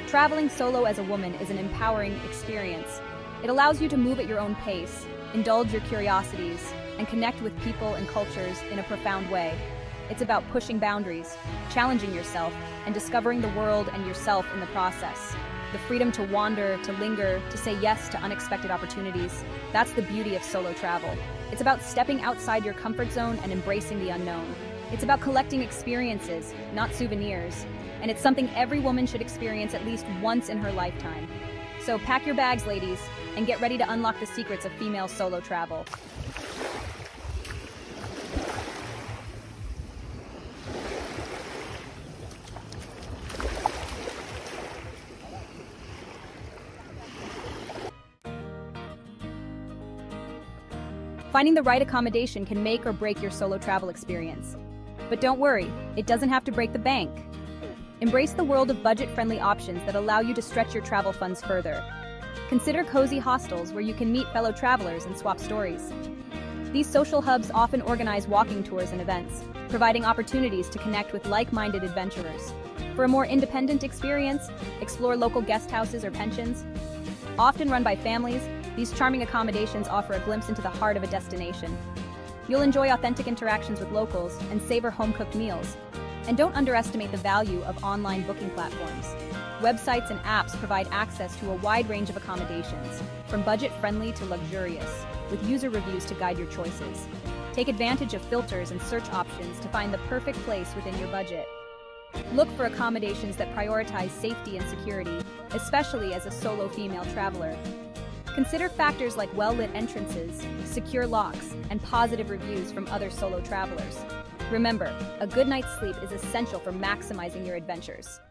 Traveling solo as a woman is an empowering experience. It allows you to move at your own pace, indulge your curiosities, and connect with people and cultures in a profound way. It's about pushing boundaries, challenging yourself, and discovering the world and yourself in the process. The freedom to wander, to linger, to say yes to unexpected opportunities. That's the beauty of solo travel. It's about stepping outside your comfort zone and embracing the unknown. It's about collecting experiences, not souvenirs. And it's something every woman should experience at least once in her lifetime. So pack your bags, ladies, and get ready to unlock the secrets of female solo travel. Finding the right accommodation can make or break your solo travel experience. But don't worry, it doesn't have to break the bank. Embrace the world of budget-friendly options that allow you to stretch your travel funds further. Consider cozy hostels where you can meet fellow travelers and swap stories. These social hubs often organize walking tours and events, providing opportunities to connect with like-minded adventurers. For a more independent experience, explore local guest houses or pensions. Often run by families, these charming accommodations offer a glimpse into the heart of a destination. You'll enjoy authentic interactions with locals and savor home-cooked meals. And don't underestimate the value of online booking platforms. Websites and apps provide access to a wide range of accommodations, from budget-friendly to luxurious, with user reviews to guide your choices. Take advantage of filters and search options to find the perfect place within your budget. Look for accommodations that prioritize safety and security, especially as a solo female traveler. Consider factors like well-lit entrances, secure locks, and positive reviews from other solo travelers. Remember, a good night's sleep is essential for maximizing your adventures.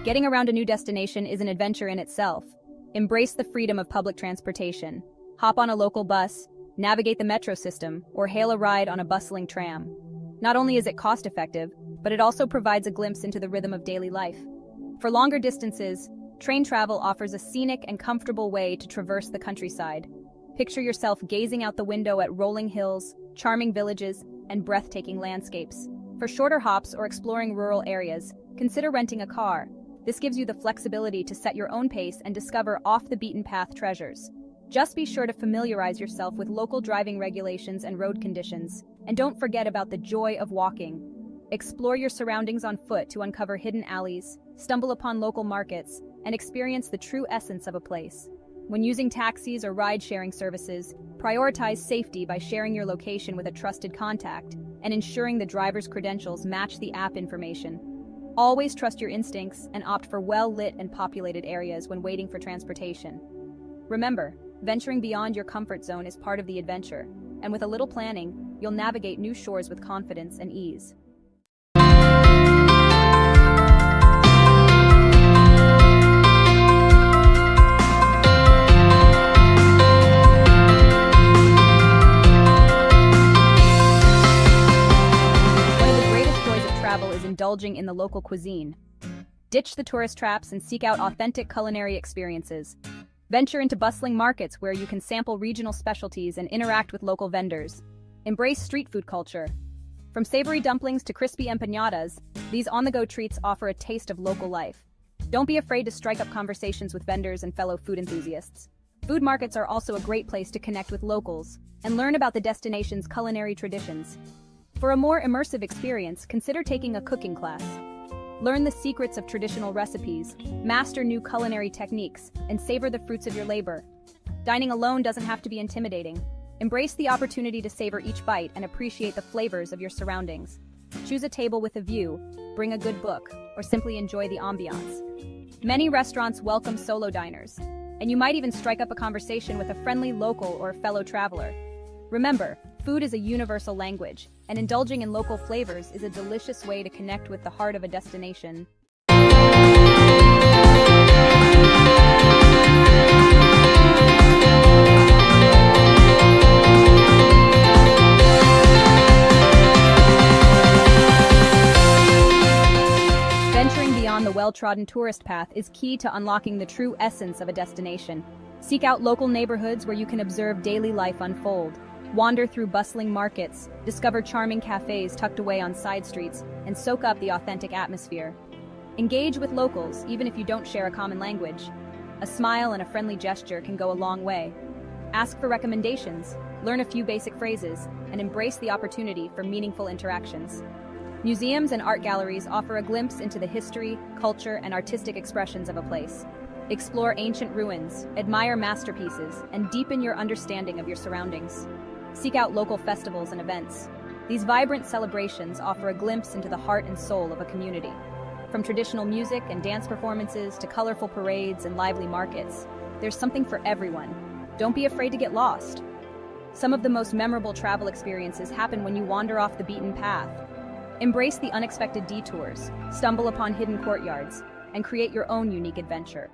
Getting around a new destination is an adventure in itself. Embrace the freedom of public transportation. Hop on a local bus, navigate the metro system, or hail a ride on a bustling tram. Not only is it cost-effective, but it also provides a glimpse into the rhythm of daily life. For longer distances, train travel offers a scenic and comfortable way to traverse the countryside. Picture yourself gazing out the window at rolling hills, charming villages, and breathtaking landscapes. For shorter hops or exploring rural areas, consider renting a car. This gives you the flexibility to set your own pace and discover off-the-beaten-path treasures. Just be sure to familiarize yourself with local driving regulations and road conditions. And don't forget about the joy of walking. Explore your surroundings on foot to uncover hidden alleys, stumble upon local markets, and experience the true essence of a place. When using taxis or ride-sharing services, prioritize safety by sharing your location with a trusted contact and ensuring the driver's credentials match the app information. Always trust your instincts and opt for well-lit and populated areas when waiting for transportation. Remember, venturing beyond your comfort zone is part of the adventure, and with a little planning, you'll navigate new shores with confidence and ease. Is indulging in the local cuisine. Ditch the tourist traps and seek out authentic culinary experiences. Venture into bustling markets where you can sample regional specialties and interact with local vendors. Embrace street food culture. From savory dumplings to crispy empanadas, these on-the-go treats offer a taste of local life. Don't be afraid to strike up conversations with vendors and fellow food enthusiasts. Food markets are also a great place to connect with locals and learn about the destination's culinary traditions. For a more immersive experience, consider taking a cooking class. Learn the secrets of traditional recipes, master new culinary techniques, and savor the fruits of your labor. Dining alone doesn't have to be intimidating. Embrace the opportunity to savor each bite and appreciate the flavors of your surroundings. Choose a table with a view, bring a good book, or simply enjoy the ambiance. Many restaurants welcome solo diners, and you might even strike up a conversation with a friendly local or fellow traveler. Remember, food is a universal language, and indulging in local flavors is a delicious way to connect with the heart of a destination. well-trodden tourist path is key to unlocking the true essence of a destination. Seek out local neighborhoods where you can observe daily life unfold. Wander through bustling markets, discover charming cafes tucked away on side streets, and soak up the authentic atmosphere. Engage with locals, even if you don't share a common language. A smile and a friendly gesture can go a long way. Ask for recommendations, learn a few basic phrases, and embrace the opportunity for meaningful interactions. Museums and art galleries offer a glimpse into the history, culture, and artistic expressions of a place. Explore ancient ruins, admire masterpieces, and deepen your understanding of your surroundings. Seek out local festivals and events. These vibrant celebrations offer a glimpse into the heart and soul of a community. From traditional music and dance performances to colorful parades and lively markets, there's something for everyone. Don't be afraid to get lost. Some of the most memorable travel experiences happen when you wander off the beaten path. Embrace the unexpected detours, stumble upon hidden courtyards, and create your own unique adventure.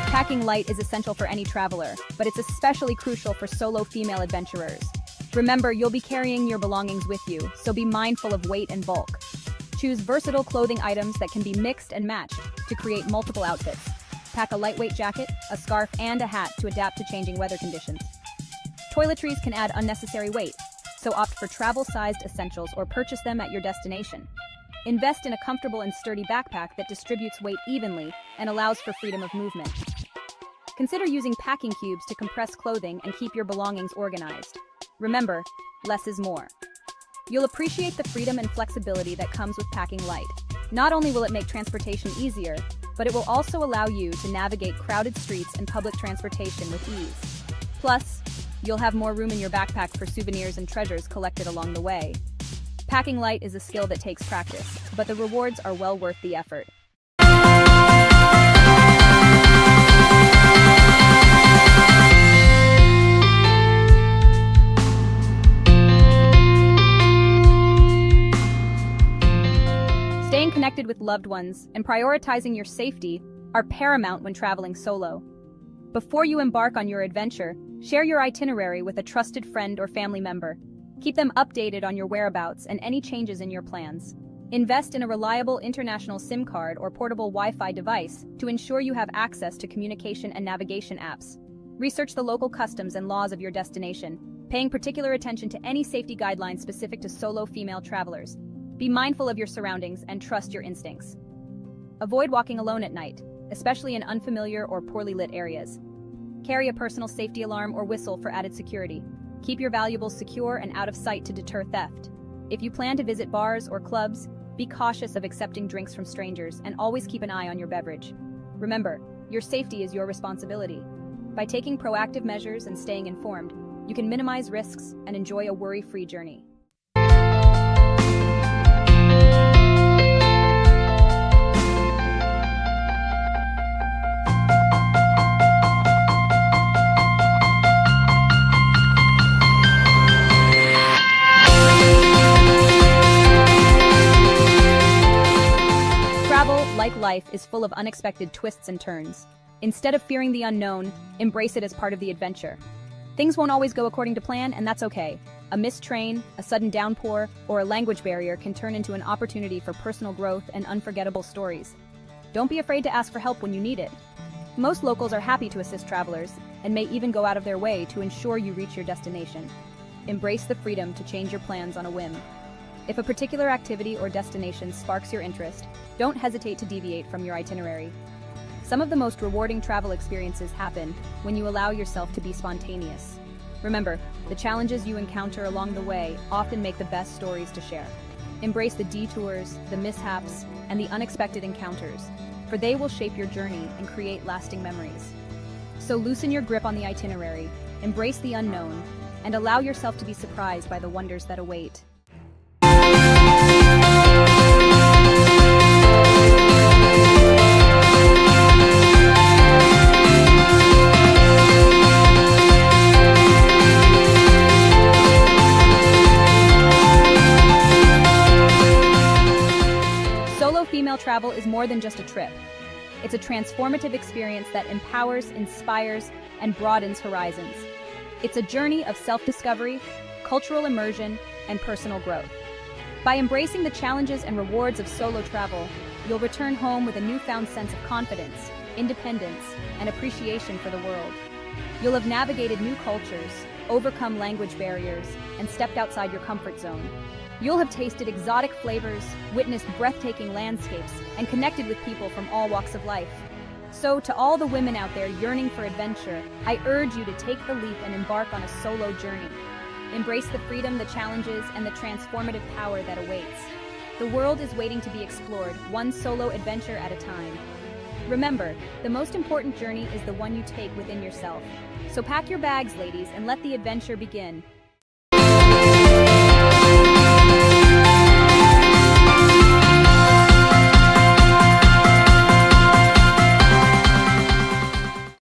Packing light is essential for any traveler, but it's especially crucial for solo female adventurers. Remember, you'll be carrying your belongings with you, so be mindful of weight and bulk. Choose versatile clothing items that can be mixed and matched to create multiple outfits. Pack a lightweight jacket, a scarf, and a hat to adapt to changing weather conditions. Toiletries can add unnecessary weight, so opt for travel-sized essentials or purchase them at your destination. Invest in a comfortable and sturdy backpack that distributes weight evenly and allows for freedom of movement. Consider using packing cubes to compress clothing and keep your belongings organized. Remember, less is more. You'll appreciate the freedom and flexibility that comes with packing light. Not only will it make transportation easier, but it will also allow you to navigate crowded streets and public transportation with ease. Plus, you'll have more room in your backpack for souvenirs and treasures collected along the way. Packing light is a skill that takes practice, but the rewards are well worth the effort. Staying connected with loved ones and prioritizing your safety are paramount when traveling solo. Before you embark on your adventure, share your itinerary with a trusted friend or family member. Keep them updated on your whereabouts and any changes in your plans. Invest in a reliable international SIM card or portable Wi-Fi device to ensure you have access to communication and navigation apps. Research the local customs and laws of your destination, paying particular attention to any safety guidelines specific to solo female travelers. Be mindful of your surroundings and trust your instincts. Avoid walking alone at night, especially in unfamiliar or poorly lit areas. Carry a personal safety alarm or whistle for added security. Keep your valuables secure and out of sight to deter theft. If you plan to visit bars or clubs, be cautious of accepting drinks from strangers and always keep an eye on your beverage. Remember, your safety is your responsibility. By taking proactive measures and staying informed, you can minimize risks and enjoy a worry-free journey. Travel, like life, is full of unexpected twists and turns. Instead of fearing the unknown, embrace it as part of the adventure. Things won't always go according to plan, and that's okay. A missed train, a sudden downpour, or a language barrier can turn into an opportunity for personal growth and unforgettable stories. Don't be afraid to ask for help when you need it. Most locals are happy to assist travelers, and may even go out of their way to ensure you reach your destination. Embrace the freedom to change your plans on a whim. If a particular activity or destination sparks your interest, don't hesitate to deviate from your itinerary. Some of the most rewarding travel experiences happen when you allow yourself to be spontaneous. Remember, the challenges you encounter along the way often make the best stories to share. Embrace the detours, the mishaps, and the unexpected encounters, for they will shape your journey and create lasting memories. So loosen your grip on the itinerary, embrace the unknown, and allow yourself to be surprised by the wonders that await. Solo female travel is more than just a trip. It's a transformative experience that empowers, inspires, and broadens horizons. It's a journey of self-discovery, cultural immersion, and personal growth. By embracing the challenges and rewards of solo travel, you'll return home with a newfound sense of confidence, independence, and appreciation for the world. You'll have navigated new cultures, overcome language barriers, and stepped outside your comfort zone. You'll have tasted exotic flavors, witnessed breathtaking landscapes, and connected with people from all walks of life. So, to all the women out there yearning for adventure, I urge you to take the leap and embark on a solo journey. Embrace the freedom, the challenges, and the transformative power that awaits. The world is waiting to be explored, one solo adventure at a time. Remember, the most important journey is the one you take within yourself. So pack your bags, ladies, and let the adventure begin.